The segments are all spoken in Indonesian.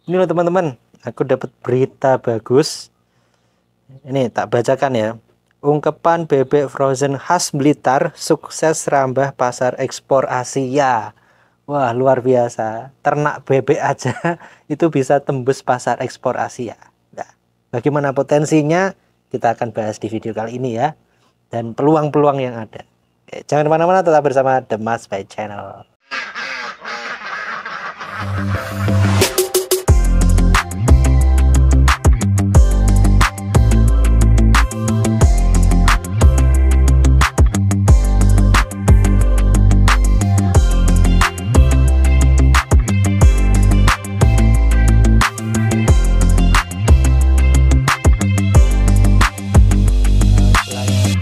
Ini loh teman-teman, aku dapat berita bagus. Ini tak bacakan ya. Ungkepan bebek frozen khas Blitar sukses rambah pasar ekspor Asia. Wah, luar biasa. Ternak bebek aja itu bisa tembus pasar ekspor Asia. Nah, bagaimana potensinya? Kita akan bahas di video kali ini ya. Dan peluang-peluang yang ada. Oke, jangan kemana-mana, tetap bersama The Mas By Channel.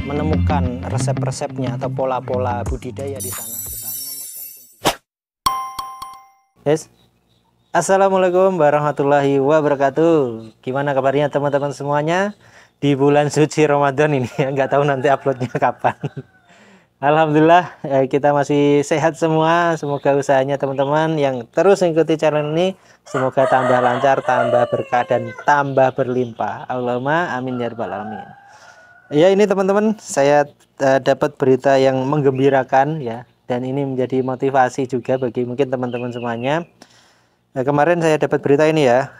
Menemukan resep-resepnya atau pola-pola budidaya di sana. Yes. Assalamualaikum warahmatullahi wabarakatuh. Gimana kabarnya teman-teman semuanya di bulan suci Ramadan ini? Nggak tahu nanti uploadnya kapan. Alhamdulillah kita masih sehat semua. Semoga usahanya teman-teman yang terus mengikuti channel ini semoga tambah lancar, tambah berkah dan tambah berlimpah. Allahumma amin ya rabbal alamin. Ya, ini teman-teman, saya dapat berita yang menggembirakan ya, dan ini menjadi motivasi juga bagi mungkin teman-teman semuanya. Kemarin saya dapat berita ini ya,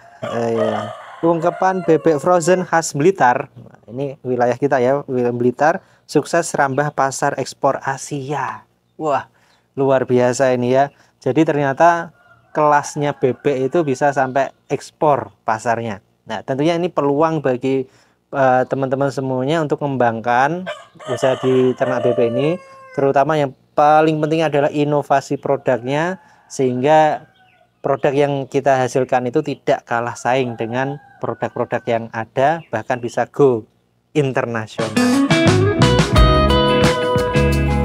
ungkepan bebek frozen khas Blitar. Ini wilayah kita ya, wilayah Blitar, sukses rambah pasar ekspor Asia. Wah, luar biasa ini ya. Jadi ternyata kelasnya bebek itu bisa sampai ekspor pasarnya. Nah, tentunya ini peluang bagi teman-teman semuanya untuk mengembangkan usaha di ternak bebek ini, terutama yang paling penting adalah inovasi produknya, sehingga produk yang kita hasilkan itu tidak kalah saing dengan produk-produk yang ada, bahkan bisa go internasional.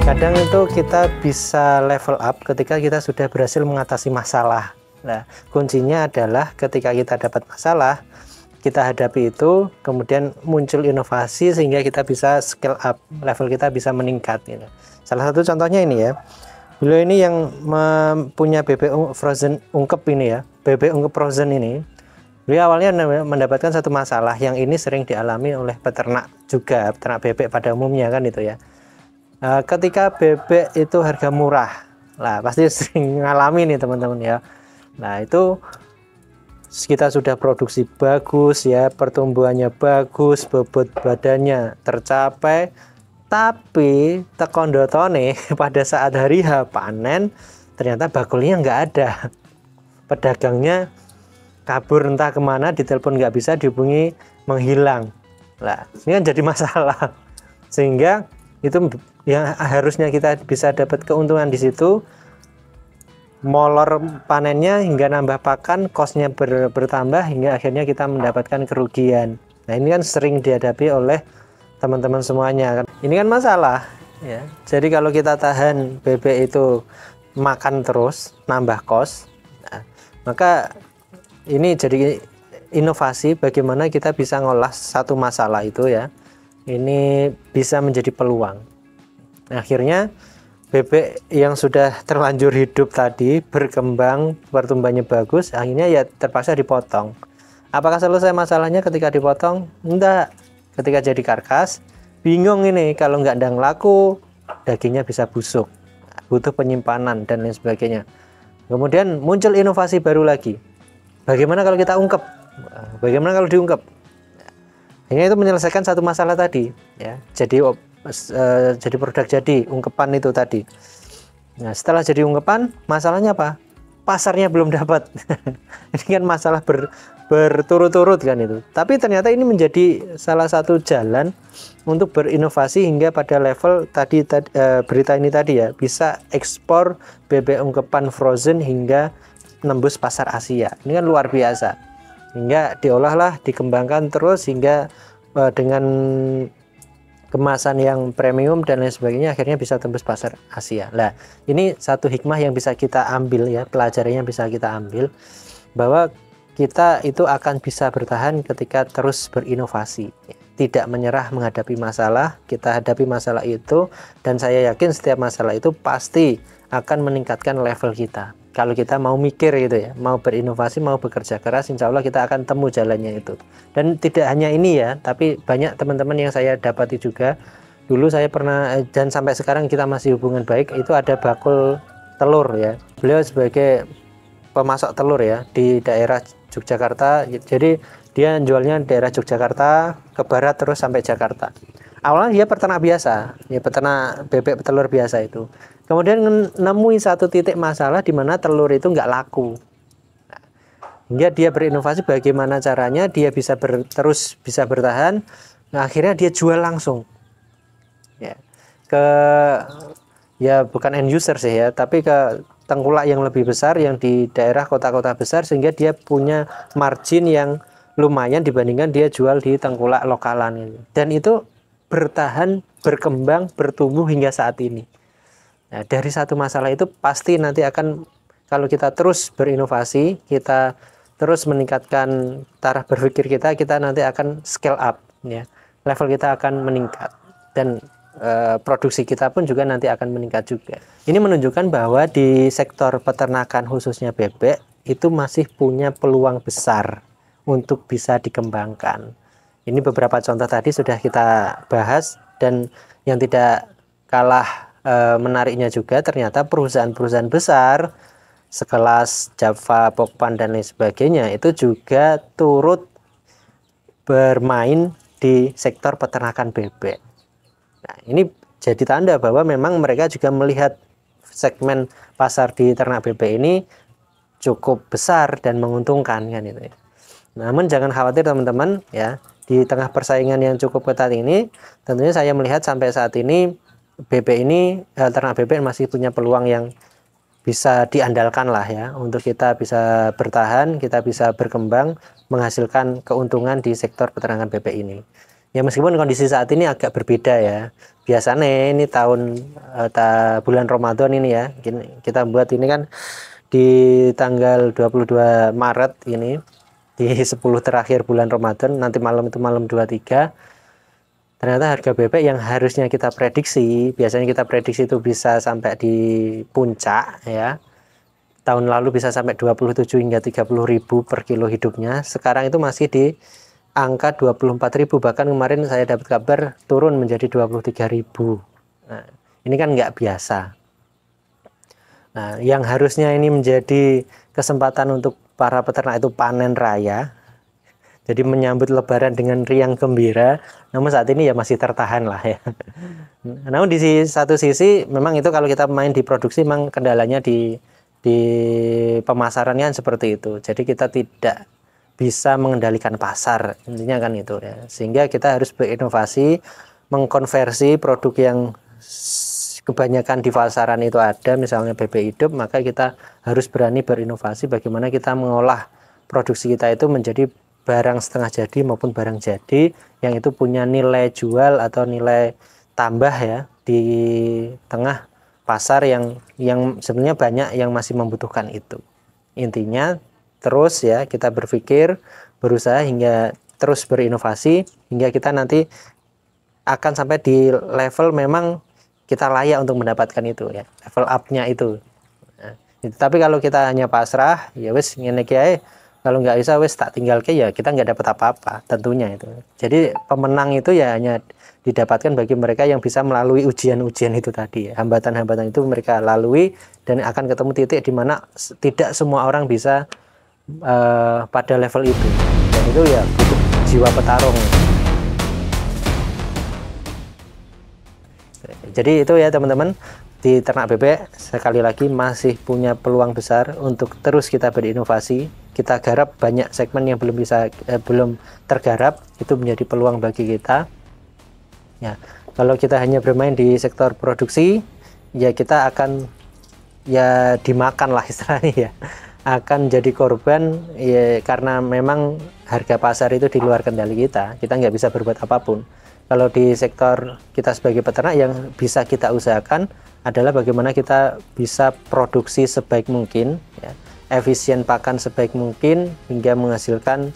Kadang itu kita bisa level up ketika kita sudah berhasil mengatasi masalah. Nah, kuncinya adalah ketika kita dapat masalah, kita hadapi itu, kemudian muncul inovasi sehingga kita bisa scale up, level kita bisa meningkat gitu. Salah satu contohnya ini ya, beliau ini yang mempunyai bebek frozen ungkep ini ya, bebek ungkep frozen ini, beliau awalnya mendapatkan satu masalah yang ini sering dialami oleh peternak juga, peternak bebek pada umumnya kan itu ya. Ketika bebek itu harga murah, lah pasti sering ngalami nih teman-teman ya. Nah itu kita sudah produksi bagus ya, pertumbuhannya bagus, bobot badannya tercapai, tapi tekondotone pada saat hari H panen ternyata bakulnya nggak ada, pedagangnya kabur entah kemana, ditelepon nggak bisa, dihubungi menghilang. Lah ini kan jadi masalah, sehingga itu yang harusnya kita bisa dapat keuntungan di situ, molor panennya hingga nambah pakan, kosnya bertambah hingga akhirnya kita mendapatkan kerugian. Nah ini kan sering dihadapi oleh teman-teman semuanya kan. Ini kan masalah ya. Jadi kalau kita tahan bebek itu makan terus nambah kos, nah, maka ini jadi inovasi bagaimana kita bisa ngolah satu masalah itu ya. Ini bisa menjadi peluang. Nah, akhirnya bebek yang sudah terlanjur hidup tadi berkembang, pertumbuhannya bagus, akhirnya ya terpaksa dipotong. Apakah selesai masalahnya ketika dipotong? Enggak. Ketika jadi karkas, bingung ini kalau nggak ndang laku, dagingnya bisa busuk, butuh penyimpanan dan lain sebagainya. Kemudian muncul inovasi baru lagi. Bagaimana kalau kita ungkep? Bagaimana kalau diungkep? Ini itu menyelesaikan satu masalah tadi, ya. Jadi produk jadi ungkepan itu tadi. Nah setelah jadi ungkepan, masalahnya apa? Pasarnya belum dapat. Ini kan masalah berturut-turut kan itu. Tapi ternyata ini menjadi salah satu jalan untuk berinovasi hingga pada level tadi berita ini tadi ya, bisa ekspor bebek ungkepan frozen hingga nembus pasar Asia. Ini kan luar biasa. Hingga diolahlah, dikembangkan terus hingga dengan kemasan yang premium dan lain sebagainya akhirnya bisa tembus pasar Asia. Nah, ini satu hikmah yang bisa kita ambil ya, pelajarannya bisa kita ambil bahwa kita itu akan bisa bertahan ketika terus berinovasi, tidak menyerah menghadapi masalah. Kita hadapi masalah itu dan saya yakin setiap masalah itu pasti akan meningkatkan level kita. kalau kita mau mikir gitu ya, mau berinovasi, mau bekerja keras, insya Allah kita akan temu jalannya itu. Dan tidak hanya ini ya, tapi banyak teman-teman yang saya dapati juga. Dulu saya pernah, dan sampai sekarang kita masih hubungan baik, itu ada bakul telur ya. Beliau sebagai pemasok telur ya di daerah Yogyakarta. Jadi dia jualnya daerah Yogyakarta ke barat terus sampai Jakarta. Awalnya dia peternak biasa, ya peternak bebek telur biasa itu. Kemudian menemui satu titik masalah di mana telur itu nggak laku. Hingga dia berinovasi bagaimana caranya dia bisa terus bisa bertahan. Nah, akhirnya dia jual langsung. Ya, bukan end user sih ya, tapi ke tengkulak yang lebih besar yang di daerah kota-kota besar, sehingga dia punya margin yang lumayan dibandingkan dia jual di tengkulak lokalan ini. Dan itu bertahan, berkembang, bertumbuh hingga saat ini. Nah, dari satu masalah itu pasti nanti akan, kalau kita terus berinovasi, kita terus meningkatkan taraf berpikir kita nanti akan scale up ya. Level kita akan meningkat dan produksi kita pun juga nanti akan meningkat juga. Ini menunjukkan bahwa di sektor peternakan khususnya bebek itu masih punya peluang besar untuk bisa dikembangkan. Ini beberapa contoh tadi sudah kita bahas, dan yang tidak kalah menariknya juga ternyata perusahaan-perusahaan besar sekelas Java, Pokpan dan lain sebagainya itu juga turut bermain di sektor peternakan bebek. Nah, ini jadi tanda bahwa memang mereka juga melihat segmen pasar di ternak bebek ini cukup besar dan menguntungkan kan itu ya. Namun jangan khawatir teman-teman ya, di tengah persaingan yang cukup ketat ini tentunya saya melihat sampai saat ini bebek ini, ternak bebek masih punya peluang yang bisa diandalkan lah ya, untuk kita bisa bertahan, kita bisa berkembang, menghasilkan keuntungan di sektor peternakan bebek ini. Ya meskipun kondisi saat ini agak berbeda ya. Biasanya ini bulan Ramadan ini ya, kita buat ini kan di tanggal 22 Maret ini, di 10 terakhir bulan Ramadan, nanti malam itu malam 23. Ternyata harga bebek yang harusnya kita prediksi, biasanya kita prediksi itu bisa sampai di puncak ya. Tahun lalu bisa sampai 27 hingga 30.000 per kilo hidupnya. Sekarang itu masih di angka 24.000, bahkan kemarin saya dapat kabar turun menjadi 23.000. Nah, ini kan nggak biasa. Nah, yang harusnya ini menjadi kesempatan untuk para peternak itu panen raya, jadi menyambut Lebaran dengan riang gembira, namun saat ini ya masih tertahan lah ya. Namun di satu sisi memang itu kalau kita main di produksi memang kendalanya di pemasarannya seperti itu. Jadi kita tidak bisa mengendalikan pasar, intinya kan itu ya. Sehingga kita harus berinovasi, mengkonversi produk yang kebanyakan di pasaran itu ada, misalnya bebek hidup, maka kita harus berani berinovasi bagaimana kita mengolah produksi kita itu menjadi barang setengah jadi maupun barang jadi yang itu punya nilai jual atau nilai tambah ya di tengah pasar yang sebenarnya banyak yang masih membutuhkan itu. Intinya terus ya kita berpikir, berusaha hingga terus berinovasi hingga kita nanti akan sampai di level memang kita layak untuk mendapatkan itu ya, level up-nya itu. Nah, tapi kalau kita hanya pasrah ya wes ngene kiai, kalau nggak bisa wes tak tinggal ke, ya kita nggak dapat apa-apa tentunya itu. Jadi pemenang itu ya hanya didapatkan bagi mereka yang bisa melalui ujian-ujian itu tadi ya. Hambatan-hambatan itu mereka lalui dan akan ketemu titik di mana tidak semua orang bisa pada level itu, dan itu ya butuh jiwa petarung. Jadi itu ya teman-teman, di ternak bebek sekali lagi masih punya peluang besar untuk terus kita berinovasi. Kita garap banyak segmen yang belum tergarap, itu menjadi peluang bagi kita. Ya, kalau kita hanya bermain di sektor produksi, ya kita akan ya dimakan lah istilahnya ya. Akan jadi korban ya, karena memang harga pasar itu di luar kendali kita nggak bisa berbuat apapun. Kalau di sektor kita sebagai peternak, yang bisa kita usahakan adalah bagaimana kita bisa produksi sebaik mungkin ya, efisien pakan sebaik mungkin hingga menghasilkan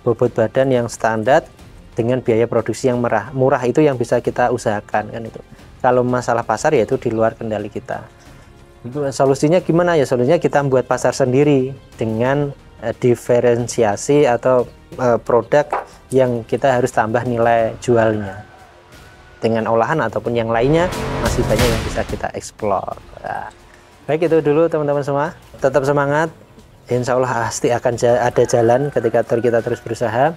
bobot badan yang standar dengan biaya produksi yang murah itu yang bisa kita usahakan kan itu. Kalau masalah pasar ya itu di luar kendali kita. Solusinya gimana ya? Solusinya kita membuat pasar sendiri dengan diferensiasi atau produk yang kita harus tambah nilai jualnya. Dengan olahan ataupun yang lainnya masih banyak yang bisa kita explore. Nah, baik, itu dulu teman-teman semua. Tetap semangat. Insya Allah pasti akan ada jalan ketika kita terus berusaha.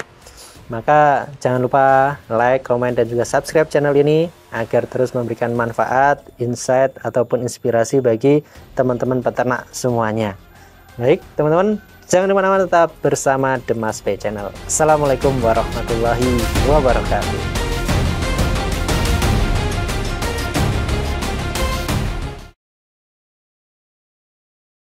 Maka jangan lupa like, comment, dan juga subscribe channel ini agar terus memberikan manfaat, insight, ataupun inspirasi bagi teman-teman peternak semuanya. Baik teman-teman, jangan kemana-mana, tetap bersama The Mas P Channel. Assalamualaikum warahmatullahi wabarakatuh.